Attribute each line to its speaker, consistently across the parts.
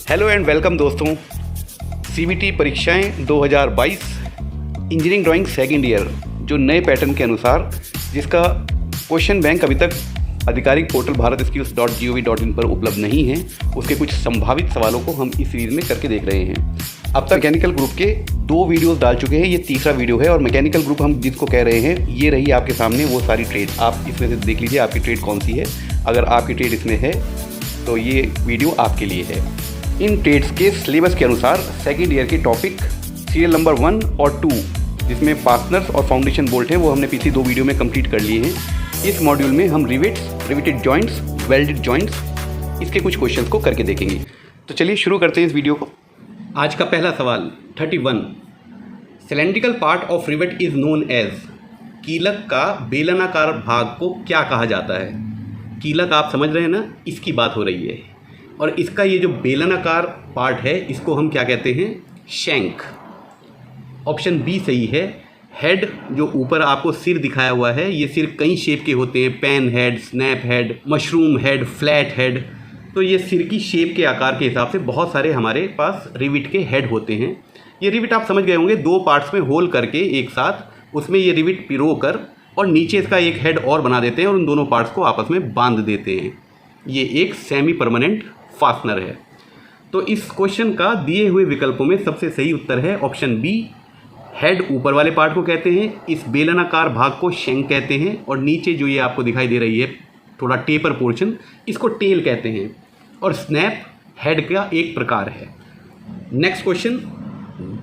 Speaker 1: Hello and welcome दोस्तों। CBT परीक्षाएं 2022 engineering drawing second year जो नए पैटर्न के अनुसार, जिसका क्वेश्चन बैंक अभी तक आधिकारिक पोर्टल bharatskills.gov.in पर उपलब्ध नहीं है, उसके कुछ संभावित सवालों को हम इस सीरीज़ में करके देख रहे हैं। अब तक मैकेनिकल ग्रुप के 2 वीडियोस डाल चुके हैं, ये तीसरा वीडियो है। और मैकेनिकल ग्रुप हम जिसको कह रहे हैं, ये रही आपके सामने वो सारी ट्रेड। आप इसमें से देख लीजिए आपकी ट्रेड कौन सी है। अगर आपकी ट्रेड इसमें है तो ये वीडियो आपके लिए है। इन ट्रेड्स के सिलेबस के अनुसार सेकेंड ईयर के टॉपिक सीरियल नंबर 1 और 2, जिसमें फास्टनर्स और फाउंडेशन बोल्ट हैं, वो हमने पिछली 2 वीडियो में कंप्लीट कर लिए हैं। इस मॉड्यूल में हम रिवेटेड जॉइंट्स, वेल्डेड जॉइंट्स, इसके कुछ क्वेश्चंस को करके देखेंगे। तो चलिए शुरू करते हैं इस वीडियो को। आज का पहला सवाल 31, cylindrical part of rivet is known as. कीलक का बेलनाकार भाग को क्या कहा जाता है? कीलक आप समझ रहे हैं ना, इसकी बात हो रही है। और इसका ये जो बेलनाकार पार्ट है, इसको हम क्या कहते हैं? शैंक। ऑप्शन बी सही है। हेड, जो ऊपर आपको सिर दिखाया हुआ है, ये सिर कई शेप के होते हैं। Pan head, snap head, mushroom head, flat head. तो ये सिर की शेप के आकार के हिसाब से बहुत सारे हमारे पास रिविट के हेड होते हैं। ये रिविट आप समझ गए होंगे, 2 पार्ट्स में होल करके एक साथ उसमें ये रिविट पिरो कर और नीचे इसका एक हेड और बना देते हैं और उन दोनों पार्ट्स को आपस में बांध देते हैं। ये एक सेमी परमानेंट फास्टनर है। तो इस क्वेश्चन का दिए हुए विकल्पों में सबसे सही उत्तर है ऑप्शन बी। हेड ऊपर वाले पार्ट को कहते हैं, इस बेलनाकार भाग को शैंक कहते हैं, और नीचे जो ये आपको दिखाई दे रही है थोड़ा टेपर पोर्शन, इसको टेल कहते हैं। और स्नैप हेड का एक प्रकार है। Next question,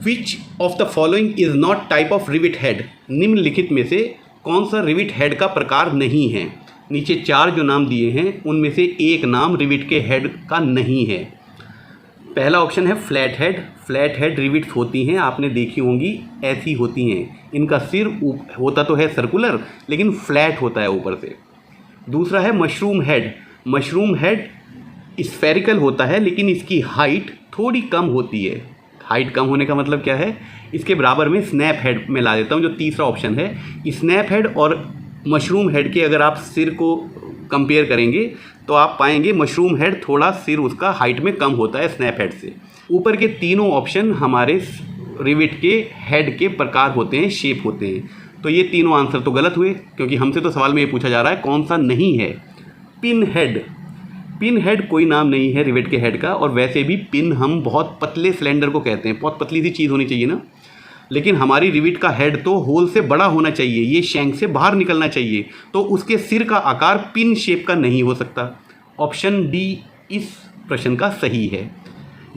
Speaker 1: which of the following is not type of rivet head. निम्नलिखित में से कौन सा रिविट हेड का प्रकार नहीं है? नीचे 4 जो नाम दिए हैं उनमें से एक नाम रिविट के हेड का नहीं है। पहला ऑप्शन है flat head. Flat head rivets होती हैं, आपने देखी होंगी, ऐसी होती हैं। इनका सिर होता तो है सर्कुलर, लेकिन फ्लैट होता है ऊपर से। दूसरा है mushroom head. Mushroom head spherical होता है, लेकिन इसकी हाइट थोड़ी कम होती है। हाइट कम होने का मतलब क्या है? इसके बराबर में स्नैप हेड में ला देता हूँ, जो तीसरा ऑप्शन है। स्नैप हेड और मशरूम हेड के अगर आप सिर को कंपेयर करेंगे तो आप पाएंगे मशरूम हेड थोड़ा सिर उसका हाइट में कम होता है स्नैप हेड से। ऊपर के तीनों ऑप्शन हमारे रिविट के हेड के प्रकार होते हैं, शेप होते हैं। तो ये तीनों आंसर तो गलत हुए, क्योंकि हमसे तो सवाल में ये पूछा जा रहा है कौन सा नहीं है। Pin head. पिन हेड कोई नाम नहीं है रिवेट के हेड का, और वैसे भी पिन हम बहुत पतले सिलेंडर को कहते हैं। बहुत पतली सी चीज़ होनी चाहिए ना, लेकिन हमारी रिविट का हेड तो होल से बड़ा होना चाहिए, ये शैंक से बाहर निकलना चाहिए। तो उसके सिर का आकार पिन शेप का नहीं हो सकता। ऑप्शन डी इस प्रश्न का सही है।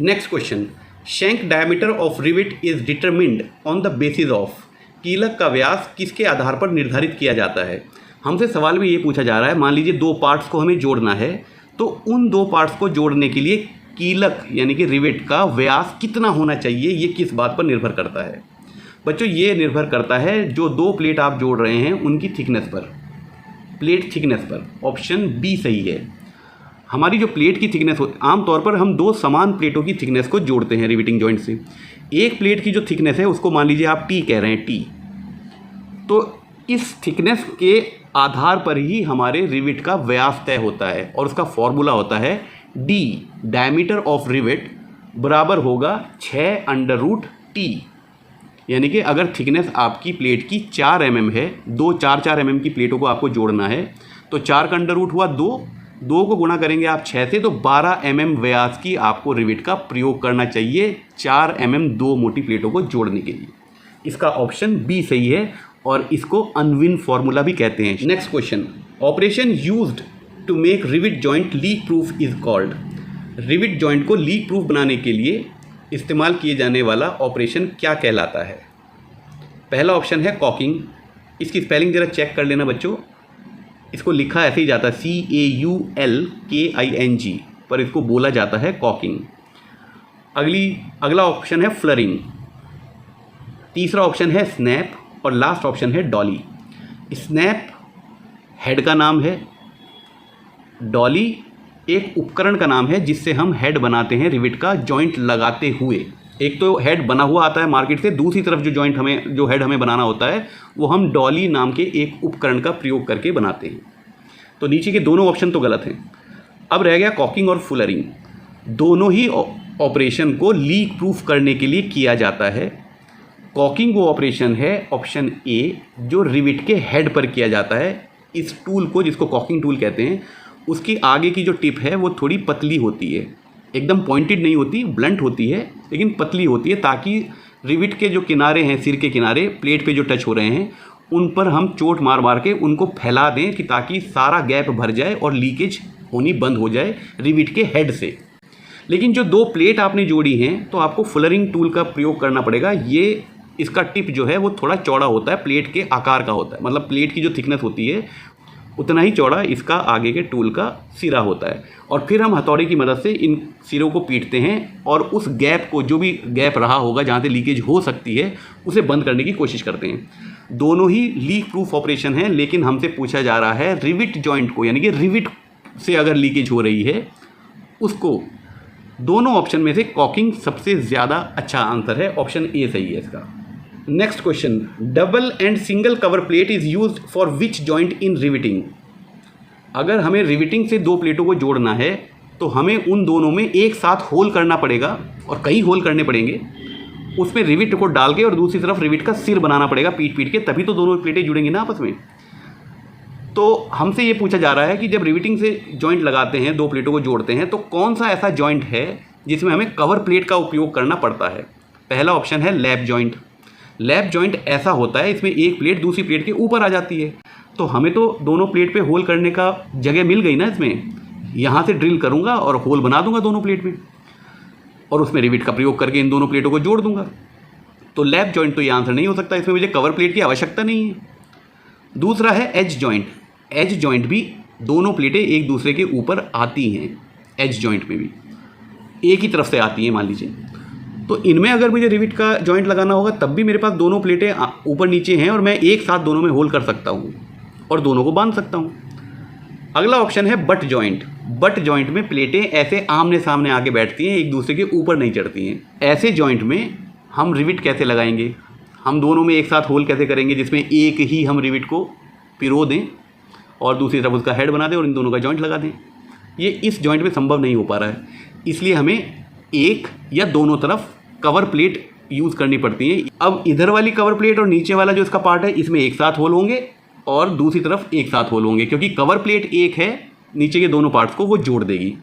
Speaker 1: Next question, shank diameter of rivet is determined on the basis of. कीलक का व्यास किसके आधार पर निर्धारित किया जाता है? हमसे सवाल में ये पूछा जा रहा है, मान लीजिए 2 पार्ट्स को हमें जोड़ना है, तो उन 2 पार्ट्स को जोड़ने के लिए कीलक यानी कि रिविट का व्यास कितना होना चाहिए, ये किस बात पर निर्भर करता है? बच्चों, ये निर्भर करता है जो 2 प्लेट आप जोड़ रहे हैं उनकी थिकनेस पर, प्लेट थिकनेस पर। ऑप्शन बी सही है। हमारी जो प्लेट की थिकनेस हो, आमतौर पर हम 2 समान प्लेटों की थिकनेस को जोड़ते हैं रिविटिंग जॉइंट से। एक प्लेट की जो थिकनेस है उसको मान लीजिए आप टी कह रहे हैं, टी। तो इस थिकनेस के आधार पर ही हमारे रिविट का व्यास तय होता है, और उसका फॉर्मूला होता है डी, डायमीटर ऑफ रिविट बराबर होगा 6√T। यानी कि अगर थिकनेस आपकी प्लेट की 4 mm है, 2 4 mm की प्लेटों को आपको जोड़ना है, तो 4 का अंडर रूट हुआ 2 को गुणा करेंगे आप 6 से, तो 12 mm व्यास की आपको रिविट का प्रयोग करना चाहिए 4 mm 2 मोटी प्लेटों को जोड़ने के लिए। इसका ऑप्शन बी सही है, और इसको अनविन फार्मूला भी कहते हैं। Next question, operation used to make rivet joint leak proof is called. Rivet joint को लीक प्रूफ बनाने के लिए इस्तेमाल किए जाने वाला ऑपरेशन क्या कहलाता है? पहला ऑप्शन है कॉकिंग। इसकी स्पेलिंग ज़रा चेक कर लेना बच्चों, इसको लिखा ऐसे ही जाता है CAULKING, पर इसको बोला जाता है कॉकिंग। अगला ऑप्शन है फ्लरिंग। तीसरा ऑप्शन है स्नैप, और लास्ट ऑप्शन है डॉली। स्नैप हेड का नाम है, डॉली एक उपकरण का नाम है जिससे हम हेड बनाते हैं रिविट का जॉइंट लगाते हुए। एक तो हेड बना हुआ आता है मार्केट से, दूसरी तरफ जो हेड हमें बनाना होता है वो हम डॉली नाम के एक उपकरण का प्रयोग करके बनाते हैं। तो नीचे के दोनों ऑप्शन तो गलत हैं। अब रह गया कॉकिंग और फुलरिंग। दोनों ही ऑपरेशन को लीक प्रूफ करने के लिए किया जाता है। कॉकिंग वो ऑपरेशन है ऑप्शन ए जो रिविट के हेड पर किया जाता है। इस टूल को, जिसको कॉकिंग टूल कहते हैं, उसकी आगे की जो टिप है वो थोड़ी पतली होती है, एकदम पॉइंटेड नहीं होती, ब्लंट होती है लेकिन पतली होती है, ताकि रिविट के जो किनारे हैं, सिर के किनारे प्लेट पे जो टच हो रहे हैं, उन पर हम चोट मार मार के उनको फैला दें कि ताकि सारा गैप भर जाए और लीकेज होनी बंद हो जाए रिविट के हेड से। लेकिन जो दो प्लेट आपने जोड़ी हैं तो आपको फुलरिंग टूल का प्रयोग करना पड़ेगा। ये इसका टिप जो है वो थोड़ा चौड़ा होता है, प्लेट के आकार का होता है, मतलब प्लेट की जो थिकनेस होती है उतना ही चौड़ा इसका आगे के टूल का सिरा होता है। और फिर हम हथौड़े की मदद से इन सिरों को पीटते हैं और उस गैप को, जो भी गैप रहा होगा जहाँ से लीकेज हो सकती है, उसे बंद करने की कोशिश करते हैं। दोनों ही लीक प्रूफ ऑपरेशन हैं, लेकिन हमसे पूछा जा रहा है रिविट जॉइंट को, यानी कि रिविट से अगर लीकेज हो रही है उसको। दोनों ऑप्शन में से कॉकिंग सबसे ज़्यादा अच्छा आंसर है, ऑप्शन ए सही है इसका। Next question, double and single cover plate is used for which joint in riveting. अगर हमें रिविटिंग से दो प्लेटों को जोड़ना है तो हमें उन दोनों में एक साथ होल करना पड़ेगा और कई होल करने पड़ेंगे, उसमें रिविट को डाल के और दूसरी तरफ रिविट का सिर बनाना पड़ेगा पीट पीट के, तभी तो दोनों प्लेटें जुड़ेंगी ना आपस में। तो हमसे ये पूछा जा रहा है कि जब रिविटिंग से जॉइंट लगाते हैं, दो प्लेटों को जोड़ते हैं, तो कौन सा ऐसा जॉइंट है जिसमें हमें कवर प्लेट का उपयोग करना पड़ता है। पहला ऑप्शन है लैप जॉइंट। लैप जॉइंट ऐसा होता है, इसमें एक प्लेट दूसरी प्लेट के ऊपर आ जाती है, तो हमें तो दोनों प्लेट पे होल करने का जगह मिल गई ना। इसमें यहाँ से ड्रिल करूँगा और होल बना दूंगा दोनों प्लेट में, और उसमें रिविट का प्रयोग करके इन दोनों प्लेटों को जोड़ दूंगा। तो लैप जॉइंट तो ये आंसर नहीं हो सकता, इसमें मुझे कवर प्लेट की आवश्यकता नहीं है। दूसरा है एज जॉइंट। एज जॉइंट भी दोनों प्लेटें एक दूसरे के ऊपर आती हैं, एज जॉइंट में भी एक ही तरफ से आती हैं मान लीजिए। तो इनमें अगर मुझे रिविट का जॉइंट लगाना होगा तब भी मेरे पास दोनों प्लेटें ऊपर नीचे हैं और मैं एक साथ दोनों में होल कर सकता हूँ और दोनों को बांध सकता हूँ। अगला ऑप्शन है बट जॉइंट। बट जॉइंट में प्लेटें ऐसे आमने सामने आके बैठती हैं, एक दूसरे के ऊपर नहीं चढ़ती हैं। ऐसे जॉइंट में हम रिविट कैसे लगाएंगे, हम दोनों में एक साथ होल कैसे करेंगे जिसमें एक ही हम रिविट को पिरो दें और दूसरी तरफ उसका हेड बना दें और इन दोनों का जॉइंट लगा दें। ये इस जॉइंट में संभव नहीं हो पा रहा है, इसलिए हमें एक या दोनों तरफ कवर प्लेट यूज़ करनी पड़ती है। अब इधर वाली कवर प्लेट और नीचे वाला जो इसका पार्ट है, इसमें एक साथ होल होंगे और दूसरी तरफ एक साथ होल होंगे, क्योंकि कवर प्लेट एक है, नीचे के दोनों पार्ट्स को वो जोड़ देगी।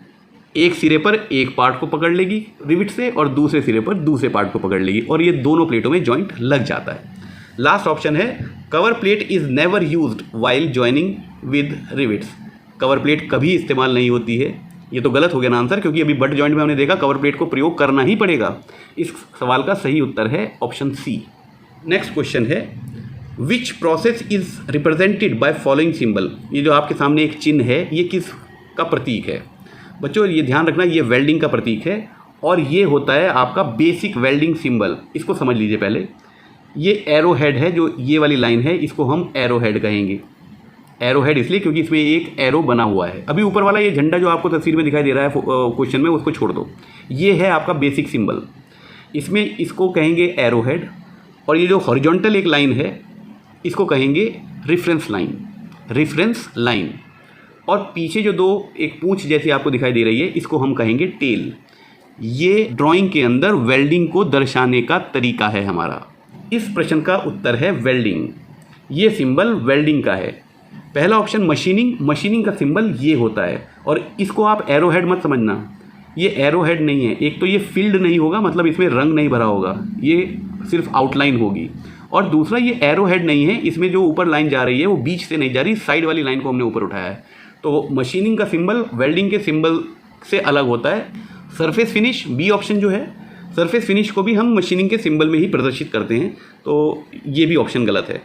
Speaker 1: एक सिरे पर एक पार्ट को पकड़ लेगी रिविट से और दूसरे सिरे पर दूसरे पार्ट को पकड़ लेगी और ये दोनों प्लेटों में जॉइंट लग जाता है। लास्ट ऑप्शन है cover plate is never used while joining with rivets. Cover plate कभी इस्तेमाल नहीं होती है। ये तो गलत हो गया ना आंसर, क्योंकि अभी बट जॉइंट में हमने देखा कवर प्लेट को प्रयोग करना ही पड़ेगा। इस सवाल का सही उत्तर है ऑप्शन सी। नेक्स्ट क्वेश्चन है which process is represented by following symbol. ये जो आपके सामने एक चिन्ह है, ये किस का प्रतीक है। बच्चों ये ध्यान रखना, ये वेल्डिंग का प्रतीक है और ये होता है आपका बेसिक वेल्डिंग सिंबल। इसको समझ लीजिए पहले। ये एरो हेड है, जो ये वाली लाइन है इसको हम एरो हेड कहेंगे। एरो हेड इसलिए क्योंकि इसमें एक एरो बना हुआ है। अभी ऊपर वाला ये झंडा जो आपको तस्वीर में दिखाई दे रहा है क्वेश्चन में, उसको छोड़ दो। ये है आपका बेसिक सिंबल, इसमें इसको कहेंगे एरो हेड। और ये जो हॉरिजॉन्टल एक लाइन है इसको कहेंगे रेफरेंस लाइन, रेफरेंस लाइन। और पीछे जो दो एक पूंछ जैसी आपको दिखाई दे रही है इसको हम कहेंगे टेल। ये ड्राइंग के अंदर वेल्डिंग को दर्शाने का तरीका है हमारा। इस प्रश्न का उत्तर है वेल्डिंग। ये सिंबल वेल्डिंग का है। पहला ऑप्शन मशीनिंग। मशीनिंग का सिंबल ये होता है और इसको आप एरो हेड मत समझना, ये एरो हेड नहीं है। एक तो ये फील्ड नहीं होगा, मतलब इसमें रंग नहीं भरा होगा, ये सिर्फ आउटलाइन होगी। और दूसरा ये एरो हेड नहीं है, इसमें जो ऊपर लाइन जा रही है वो बीच से नहीं जा रही, साइड वाली लाइन को हमने ऊपर उठाया है। तो मशीनिंग का सिंबल वेल्डिंग के सिंबल से अलग होता है। सरफेस फिनिश, बी ऑप्शन जो है, सरफेस फिनिश को भी हम मशीनिंग के सिंबल में ही प्रदर्शित करते हैं, तो ये भी ऑप्शन गलत है।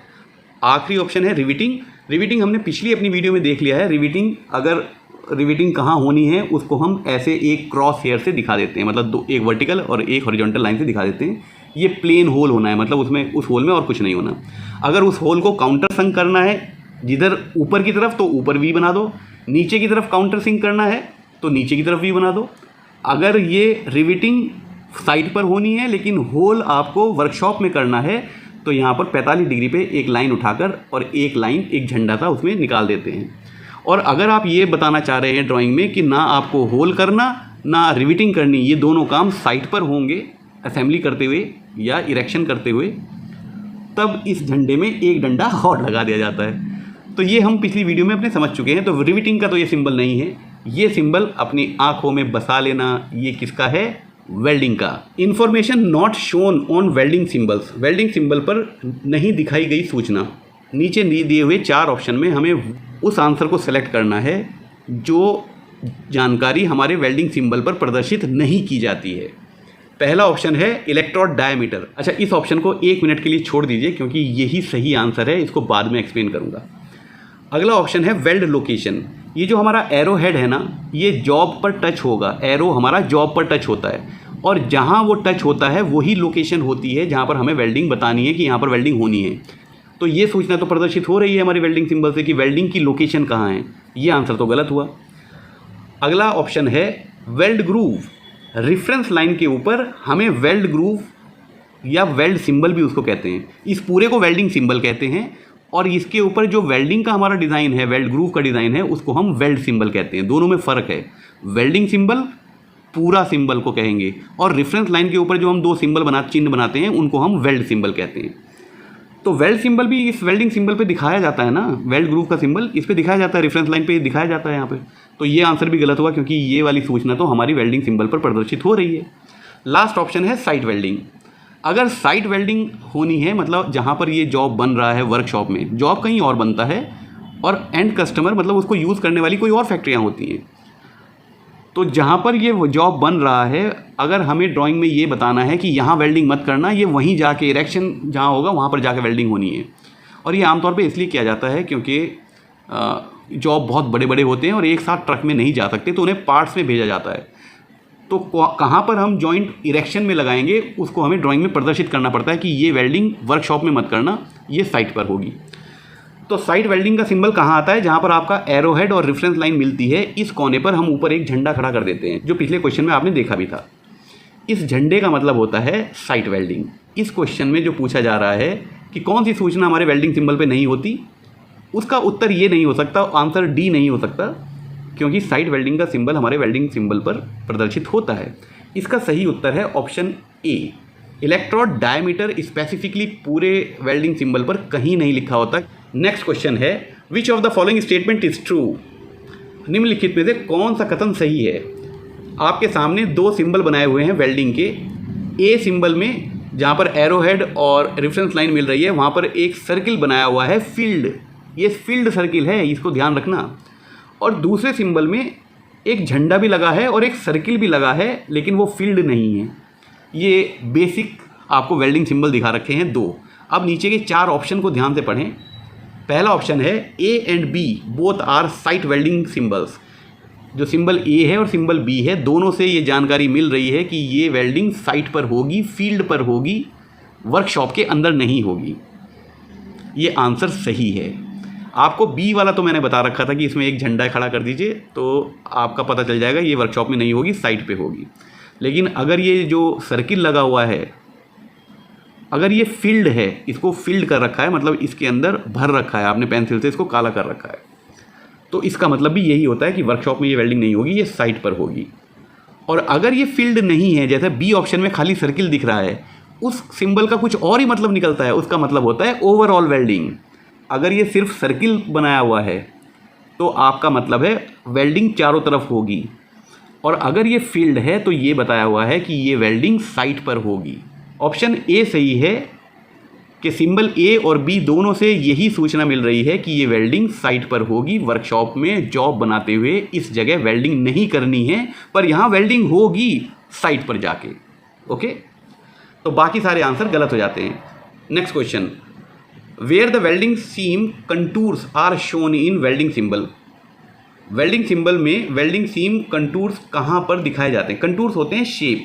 Speaker 1: आखिरी ऑप्शन है रिविटिंग। रिविटिंग हमने पिछली अपनी वीडियो में देख लिया है। रिविटिंग, अगर रिविटिंग कहाँ होनी है उसको हम ऐसे एक क्रॉस हेयर से दिखा देते हैं, मतलब दो, एक वर्टिकल और एक हॉरिजॉन्टल लाइन से दिखा देते हैं। ये प्लेन होल होना है, मतलब उसमें उस होल में और कुछ नहीं होना। अगर उस होल को काउंटर संक करना है जिधर ऊपर की तरफ, तो ऊपर वी बना दो। नीचे की तरफ काउंटर सिंक करना है तो नीचे की तरफ वी बना दो। अगर ये रिविटिंग साइड पर होनी है लेकिन होल आपको वर्कशॉप में करना है तो यहाँ पर 45 डिग्री पे एक लाइन उठाकर और एक लाइन, एक झंडा सा उसमें निकाल देते हैं। और अगर आप ये बताना चाह रहे हैं ड्राइंग में कि ना आपको होल करना ना रिविटिंग करनी, ये दोनों काम साइट पर होंगे असेंबली करते हुए या इरेक्शन करते हुए, तब इस झंडे में एक डंडा और लगा दिया जाता है। तो ये हम पिछली वीडियो में अपने समझ चुके हैं। तो रिविटिंग का तो ये सिंबल नहीं है, ये सिंबल अपनी आंखों में बसा लेना, ये किसका है? वेल्डिंग का। Information not shown on welding symbols, welding symbol पर नहीं दिखाई गई सूचना। नीचे दिए हुए 4 ऑप्शन में हमें उस आंसर को सेलेक्ट करना है जो जानकारी हमारे वेल्डिंग सिंबल पर प्रदर्शित नहीं की जाती है। पहला ऑप्शन है इलेक्ट्रोड डायमीटर। अच्छा, इस ऑप्शन को 1 मिनट के लिए छोड़ दीजिए क्योंकि यही सही आंसर है, इसको बाद में एक्सप्लेन करूँगा। अगला ऑप्शन है वेल्ड लोकेशन। ये जो हमारा एरो हेड है ना, ये जॉब पर टच होगा, एरो हमारा जॉब पर टच होता है और जहाँ वो टच होता है वही लोकेशन होती है जहाँ पर हमें वेल्डिंग बतानी है कि यहाँ पर वेल्डिंग होनी है। तो ये सूचना तो प्रदर्शित हो रही है हमारी वेल्डिंग सिंबल से कि वेल्डिंग की लोकेशन कहाँ है। ये आंसर तो गलत हुआ। अगला ऑप्शन है वेल्ड ग्रूव। रेफरेंस लाइन के ऊपर हमें वेल्ड ग्रूव या वेल्ड सिंबल भी उसको कहते हैं, इस पूरे को वेल्डिंग सिंबल कहते हैं और इसके ऊपर जो वेल्डिंग का हमारा डिज़ाइन है, वेल्ड ग्रूव का डिज़ाइन है, उसको हम वेल्ड सिंबल कहते हैं। दोनों में फ़र्क है। वेल्डिंग सिंबल पूरा सिंबल को कहेंगे और रेफरेंस लाइन के ऊपर जो हम 2 सिंबल चिन्ह बनाते हैं उनको हम वेल्ड सिंबल कहते हैं। तो वेल्ड सिंबल भी इस वेल्डिंग सिंबल पे दिखाया जाता है ना, वेल्ड ग्रूव का सिंबल इस पे दिखाया जाता है, रेफरेंस लाइन पे दिखाया जाता है यहाँ पे। तो ये आंसर भी गलत हुआ क्योंकि ये वाली सूचना तो हमारी वेल्डिंग सिंबल पर प्रदर्शित हो रही है। लास्ट ऑप्शन है साइट वेल्डिंग। अगर साइट वेल्डिंग होनी है, मतलब जहाँ पर ये जॉब बन रहा है वर्कशॉप में, जॉब कहीं और बनता है और एंड कस्टमर मतलब उसको यूज़ करने वाली कोई और फैक्ट्रियाँ होती हैं, तो जहाँ पर ये जॉब बन रहा है, अगर हमें ड्राइंग में ये बताना है कि यहाँ वेल्डिंग मत करना, ये वहीं जाके इरेक्शन जहाँ होगा वहाँ पर जाके वेल्डिंग होनी है। और ये आमतौर पे इसलिए किया जाता है क्योंकि जॉब बहुत बड़े बड़े होते हैं और एक साथ ट्रक में नहीं जा सकते, तो उन्हें पार्ट्स में भेजा जाता है। तो कहाँ पर हम जॉइंट इरेक्शन में लगाएंगे उसको हमें ड्राइंग में प्रदर्शित करना पड़ता है कि ये वेल्डिंग वर्कशॉप में मत करना, ये साइट पर होगी। तो साइट वेल्डिंग का सिंबल कहाँ आता है? जहाँ पर आपका एरो हेड और रेफरेंस लाइन मिलती है, इस कोने पर हम ऊपर एक झंडा खड़ा कर देते हैं, जो पिछले क्वेश्चन में आपने देखा भी था। इस झंडे का मतलब होता है साइट वेल्डिंग। इस क्वेश्चन में जो पूछा जा रहा है कि कौन सी सूचना हमारे वेल्डिंग सिंबल पे नहीं होती, उसका उत्तर ये नहीं हो सकता, आंसर डी नहीं हो सकता, क्योंकि साइट वेल्डिंग का सिंबल हमारे वेल्डिंग सिंबल पर प्रदर्शित होता है। इसका सही उत्तर है option A. Electrode diameter specifically पूरे वेल्डिंग सिंबल पर कहीं नहीं लिखा होता। नेक्स्ट क्वेश्चन है which of the following statement is true. निम्नलिखित में से कौन सा कथन सही है? आपके सामने 2 सिंबल बनाए हुए हैं वेल्डिंग के। ए सिंबल में जहाँ पर एरो हेड और रेफरेंस लाइन मिल रही है वहाँ पर एक सर्किल बनाया हुआ है, फील्ड, ये फील्ड सर्किल है, इसको ध्यान रखना। और दूसरे सिंबल में एक झंडा भी लगा है और एक सर्किल भी लगा है, लेकिन वो फील्ड नहीं है। ये बेसिक आपको वेल्डिंग सिंबल दिखा रखे हैं 2। अब नीचे के 4 ऑप्शन को ध्यान से पढ़ें। पहला ऑप्शन है A and B both are site welding symbols. जो सिंबल ए है और सिंबल बी है, दोनों से ये जानकारी मिल रही है कि ये वेल्डिंग साइट पर होगी, फील्ड पर होगी, वर्कशॉप के अंदर नहीं होगी। ये आंसर सही है। आपको बी वाला तो मैंने बता रखा था कि इसमें एक झंडा खड़ा कर दीजिए तो आपका पता चल जाएगा ये वर्कशॉप में नहीं होगी, साइट पे होगी। लेकिन अगर ये जो सर्किल लगा हुआ है, अगर ये फील्ड है, इसको फील्ड कर रखा है, मतलब इसके अंदर भर रखा है आपने पेंसिल से, इसको काला कर रखा है, तो इसका मतलब भी यही होता है कि वर्कशॉप में ये वेल्डिंग नहीं होगी, ये साइट पर होगी। और अगर ये फील्ड नहीं है, जैसे बी ऑप्शन में खाली सर्किल दिख रहा है, उस सिंबल का कुछ और ही मतलब निकलता है, उसका मतलब होता है ओवरऑल वेल्डिंग। अगर ये सिर्फ सर्किल बनाया हुआ है तो आपका मतलब है वेल्डिंग चारों तरफ होगी, और अगर ये फील्ड है तो ये बताया हुआ है कि ये वेल्डिंग साइट पर होगी। ऑप्शन ए सही है कि सिंबल ए और बी दोनों से यही सूचना मिल रही है कि ये वेल्डिंग साइट पर होगी, वर्कशॉप में जॉब बनाते हुए इस जगह वेल्डिंग नहीं करनी है, पर यहाँ वेल्डिंग होगी साइट पर जाके। ओके, तो बाकी सारे आंसर गलत हो जाते हैं। Next question, where the welding seam contours are shown in welding symbol. Welding symbol में वेल्डिंग सीम कंटूर्स कहाँ पर दिखाए जाते हैं? कंटूर्स होते हैं शेप,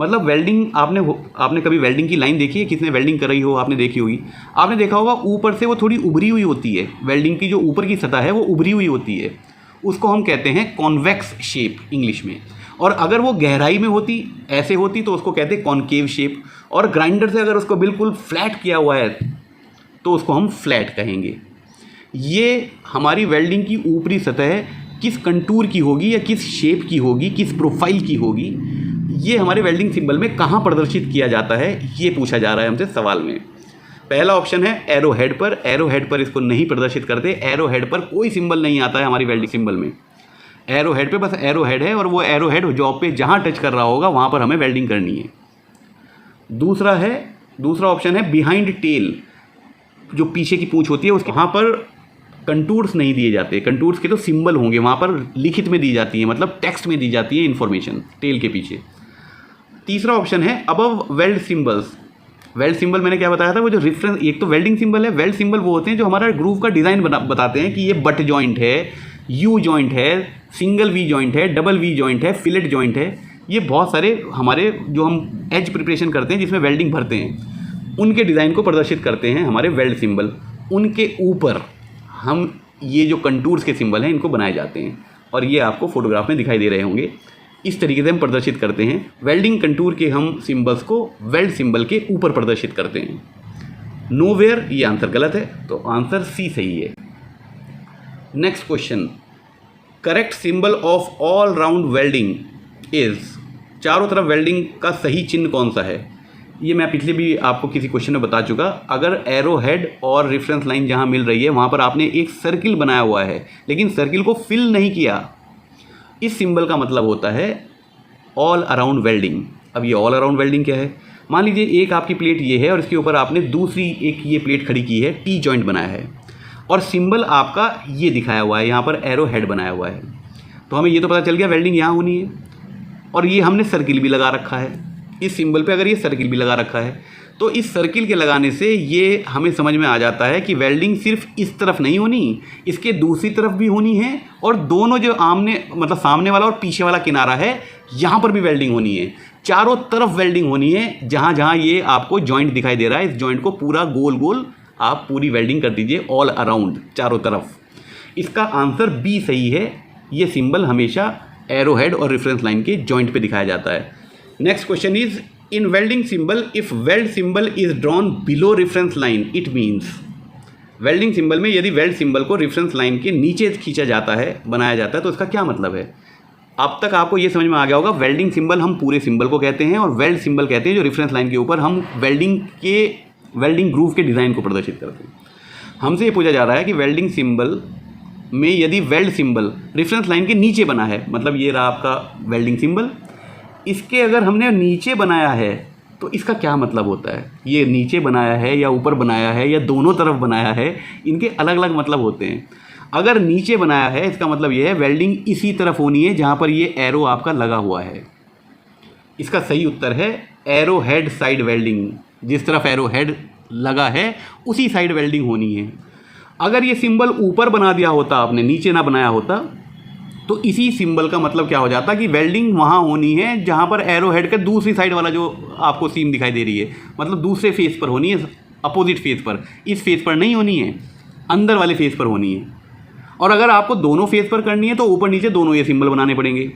Speaker 1: मतलब वेल्डिंग आपने कभी वेल्डिंग की लाइन देखी है? किसने वेल्डिंग कराई हो आपने देखी होगी, आपने देखा होगा ऊपर से वो थोड़ी उभरी हुई होती है, वेल्डिंग की जो ऊपर की सतह है वो उभरी हुई होती है, उसको हम कहते हैं कॉन्वेक्स शेप इंग्लिश में। और अगर वो गहराई में होती, ऐसे होती, तो उसको कहते हैं कॉनकेव शेप। और ग्राइंडर से अगर उसको बिल्कुल फ्लैट किया हुआ है तो उसको हम फ्लैट कहेंगे। ये हमारी वेल्डिंग की ऊपरी सतह किस कंटूर की होगी या किस शेप की होगी, किस प्रोफाइल की होगी, ये हमारे वेल्डिंग सिंबल में कहाँ प्रदर्शित किया जाता है, ये पूछा जा रहा है हमसे सवाल में। पहला ऑप्शन है एरो हेड पर। एरो हेड पर इसको नहीं प्रदर्शित करते, एरो हेड पर कोई सिंबल नहीं आता है हमारी वेल्डिंग सिंबल में। एरो हेड पे बस एरो हेड है और वो एरो हेड जॉब पे जहाँ टच कर रहा होगा वहाँ पर हमें वेल्डिंग करनी है। दूसरा ऑप्शन है बिहाइंड टेल, जो पीछे की पूंछ होती है उसके वहाँ पर कंटूर्स नहीं दिए जाते, कंटूर्स के तो सिंबल होंगे, वहाँ पर लिखित में दी जाती है, मतलब टेक्स्ट में दी जाती है इन्फॉर्मेशन टेल के पीछे। तीसरा ऑप्शन है above weld symbols. Weld symbol मैंने क्या बताया था, वो जो रेफरेंस, एक तो वेल्डिंग सिंबल है, वेल्ड सिंबल वो होते हैं जो हमारा ग्रूव का डिज़ाइन बताते हैं कि ये बट जॉइंट है, यू जॉइंट है, सिंगल वी जॉइंट है, डबल वी जॉइंट है, फिलेट जॉइंट है। ये बहुत सारे हमारे जो हम एज प्रिपरेशन करते हैं जिसमें वेल्डिंग भरते हैं, उनके डिज़ाइन को प्रदर्शित करते हैं हमारे वेल्ड सिंबल। उनके ऊपर हम ये जो कंटूर्स के सिंबल हैं इनको बनाए जाते हैं, और ये आपको फोटोग्राफ में दिखाई दे रहे होंगे। इस तरीके से हम प्रदर्शित करते हैं वेल्डिंग कंटूर के हम सिंबल्स को वेल्ड सिंबल के ऊपर प्रदर्शित करते हैं। नोवेयर, ये आंसर गलत है, तो आंसर सी सही है। Next question, correct symbol of all round welding is, चारों तरफ वेल्डिंग का सही चिन्ह कौन सा है? ये मैं पिछले भी आपको किसी क्वेश्चन में बता चुका। अगर एरो हेड और रेफरेंस लाइन जहाँ मिल रही है वहाँ पर आपने एक सर्किल बनाया हुआ है लेकिन सर्किल को फिल नहीं किया, इस सिंबल का मतलब होता है ऑल अराउंड वेल्डिंग। अब ये ऑल अराउंड वेल्डिंग क्या है? मान लीजिए एक आपकी प्लेट ये है और इसके ऊपर आपने दूसरी एक ये प्लेट खड़ी की है, टी जॉइंट बनाया है, और सिंबल आपका ये दिखाया हुआ है, यहाँ पर एरो हेड बनाया हुआ है। तो हमें ये तो पता चल गया वेल्डिंग यहाँ होनी है, और ये हमने सर्किल भी लगा रखा है इस सिंबल पे। अगर ये सर्किल भी लगा रखा है तो इस सर्किल के लगाने से ये हमें समझ में आ जाता है कि वेल्डिंग सिर्फ इस तरफ नहीं होनी, इसके दूसरी तरफ भी होनी है, और दोनों जो मतलब सामने वाला और पीछे वाला किनारा है यहाँ पर भी वेल्डिंग होनी है। चारों तरफ वेल्डिंग होनी है। जहाँ जहाँ ये आपको जॉइंट दिखाई दे रहा है, इस जॉइंट को पूरा गोल गोल आप पूरी वेल्डिंग कर दीजिए ऑल अराउंड, चारों तरफ। इसका आंसर बी सही है। ये सिंबल हमेशा एरो हेड और रेफरेंस लाइन के जॉइंट पे दिखाया जाता है। Next question is, in welding symbol if weld symbol is drawn below reference line it means. Welding symbol में यदि वेल्ड सिंबल को रेफरेंस लाइन के नीचे खींचा जाता है, बनाया जाता है, तो इसका क्या मतलब है? अब तक आपको ये समझ में आ गया होगा, वेल्डिंग सिंबल हम पूरे सिंबल को कहते हैं और वेल्ड सिंबल कहते हैं जो रेफरेंस लाइन के ऊपर हम वेल्डिंग ग्रूव के डिज़ाइन को प्रदर्शित करते हैं। हमसे ये पूछा जा रहा है कि वेल्डिंग सिंबल में यदि वेल्ड सिंबल रेफरेंस लाइन के नीचे बना है, मतलब ये रहा आपका वेल्डिंग सिंबल, इसके अगर हमने नीचे बनाया है तो इसका क्या मतलब होता है? ये नीचे बनाया है या ऊपर बनाया है या दोनों तरफ बनाया है, इनके अलग अलग मतलब होते हैं। अगर नीचे बनाया है इसका मतलब ये है वेल्डिंग इसी तरफ होनी है जहाँ पर ये एरो आपका लगा हुआ है। इसका सही उत्तर है एरो हेड साइड वेल्डिंग। जिस तरफ एरो हेड लगा है उसी साइड वेल्डिंग होनी है। अगर ये सिंबल ऊपर बना दिया होता आपने, नीचे ना बनाया होता, तो इसी सिंबल का मतलब क्या हो जाता कि वेल्डिंग वहाँ होनी है जहाँ पर एरो हेड का दूसरी साइड वाला जो आपको सीम दिखाई दे रही है, मतलब दूसरे फेस पर होनी है, अपोजिट फेस पर। इस फेस पर नहीं होनी है, अंदर वाले फेस पर होनी है। और अगर आपको दोनों फेस पर करनी है तो ऊपर नीचे दोनों ये सिंबल बनाने पड़ेंगे,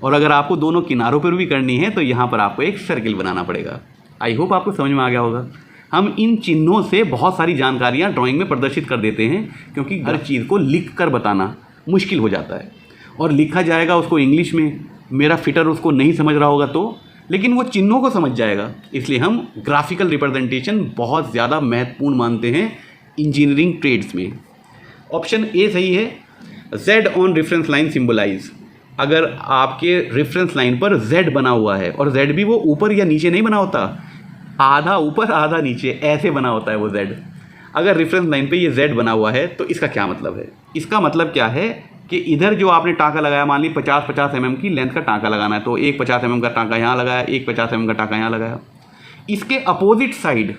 Speaker 1: और अगर आपको दोनों किनारों पर भी करनी है तो यहाँ पर आपको एक सर्किल बनाना पड़ेगा। आई होप आपको समझ में आ गया होगा। हम इन चिन्हों से बहुत सारी जानकारियाँ ड्राइंग में प्रदर्शित कर देते हैं, क्योंकि हर चीज़ को लिख कर बताना मुश्किल हो जाता है, और लिखा जाएगा उसको इंग्लिश में, मेरा फिटर उसको नहीं समझ रहा होगा तो, लेकिन वो चिन्हों को समझ जाएगा। इसलिए हम ग्राफिकल रिप्रेजेंटेशन बहुत ज़्यादा महत्वपूर्ण मानते हैं इंजीनियरिंग ट्रेड्स में। ऑप्शन ए सही है, Z on reference line symbolise. अगर आपके रेफरेंस लाइन पर जेड बना हुआ है, और जेड भी वो ऊपर या नीचे नहीं बना होता, आधा ऊपर आधा नीचे ऐसे बना होता है वो जेड। अगर रेफरेंस लाइन पे ये जेड बना हुआ है तो इसका क्या मतलब है? इसका मतलब क्या है कि इधर जो आपने टाँका लगाया, मान ली 50-50 mm की लेंथ का टाँका लगाना है, तो एक 50 mm का टाँका यहाँ लगाया, एक 50 mm का टाँका यहाँ लगाया। इसके अपोजिट साइड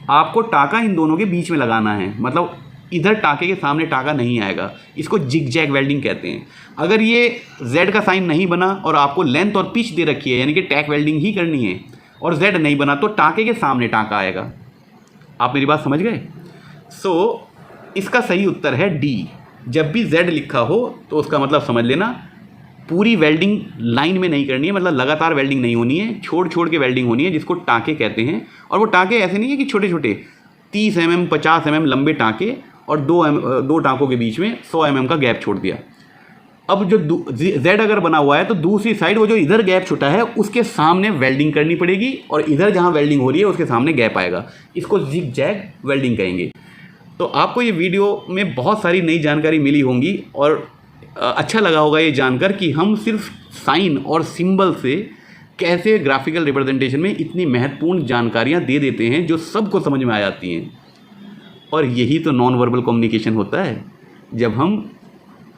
Speaker 1: आपको टाँका इन दोनों के बीच में लगाना है, मतलब इधर टाँके के सामने टाँका नहीं आएगा। इसको जिग जैग वेल्डिंग कहते हैं। अगर ये जेड का साइन नहीं बना और आपको लेंथ और पिच दे रखी है, यानी कि टैक वेल्डिंग ही करनी है, और जेड नहीं बना, तो टाँके के सामने टाँका आएगा। आप मेरी बात समझ गए? सो इसका सही उत्तर है डी। जब भी जेड लिखा हो तो उसका मतलब समझ लेना पूरी वेल्डिंग लाइन में नहीं करनी है, मतलब लगातार वेल्डिंग नहीं होनी है, छोड़ छोड़ के वेल्डिंग होनी है, जिसको टाँके कहते हैं। और वो टाँके ऐसे नहीं है कि छोटे छोटे 30 mm 50 mm लंबे टाँके और दो टाँकों के बीच में 100 mm का गैप छोड़ दिया। अब जो जेड अगर बना हुआ है तो दूसरी साइड वो जो इधर गैप छुटा है उसके सामने वेल्डिंग करनी पड़ेगी, और इधर जहाँ वेल्डिंग हो रही है उसके सामने गैप आएगा। इसको जिग जैग वेल्डिंग कहेंगे। तो आपको ये वीडियो में बहुत सारी नई जानकारी मिली होंगी, और अच्छा लगा होगा ये जानकर कि हम सिर्फ साइन और सिंबल से कैसे ग्राफिकल रिप्रेजेंटेशन में इतनी महत्वपूर्ण जानकारियाँ दे देते हैं जो सबको समझ में आ जाती हैं। और यही तो नॉन वर्बल कम्युनिकेशन होता है, जब हम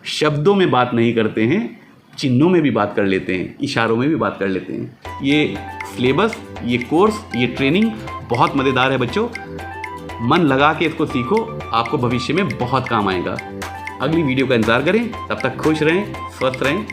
Speaker 1: शब्दों में बात नहीं करते हैं, चिन्हों में भी बात कर लेते हैं, इशारों में भी बात कर लेते हैं। ये सिलेबस, ये कोर्स, ये ट्रेनिंग बहुत मज़ेदार है बच्चों। मन लगा के इसको सीखो, आपको भविष्य में बहुत काम आएगा। अगली वीडियो का इंतज़ार करें, तब तक खुश रहें, स्वस्थ रहें।